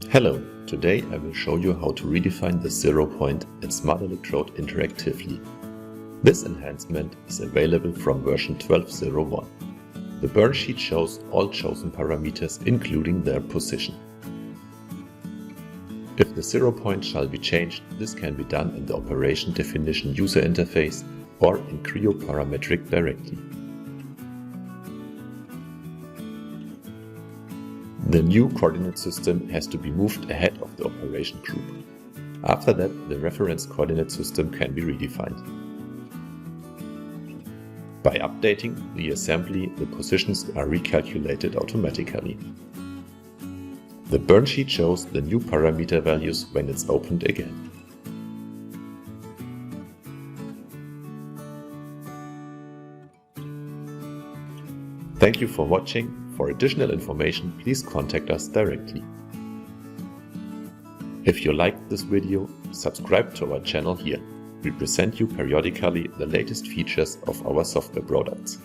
Hello, today I will show you how to redefine the 0 point in SMARTElectrode interactively. This enhancement is available from version 12.01. The burn sheet shows all chosen parameters including their position. If the 0 point shall be changed, this can be done in the operation definition user interface or in Creo Parametric directly. The new coordinate system has to be moved ahead of the operation group. After that, the reference coordinate system can be redefined. By updating the assembly, the positions are recalculated automatically. The burn sheet shows the new parameter values when it's opened again. Thank you for watching. For additional information, please contact us directly. If you liked this video, subscribe to our channel here. We present you periodically the latest features of our software products.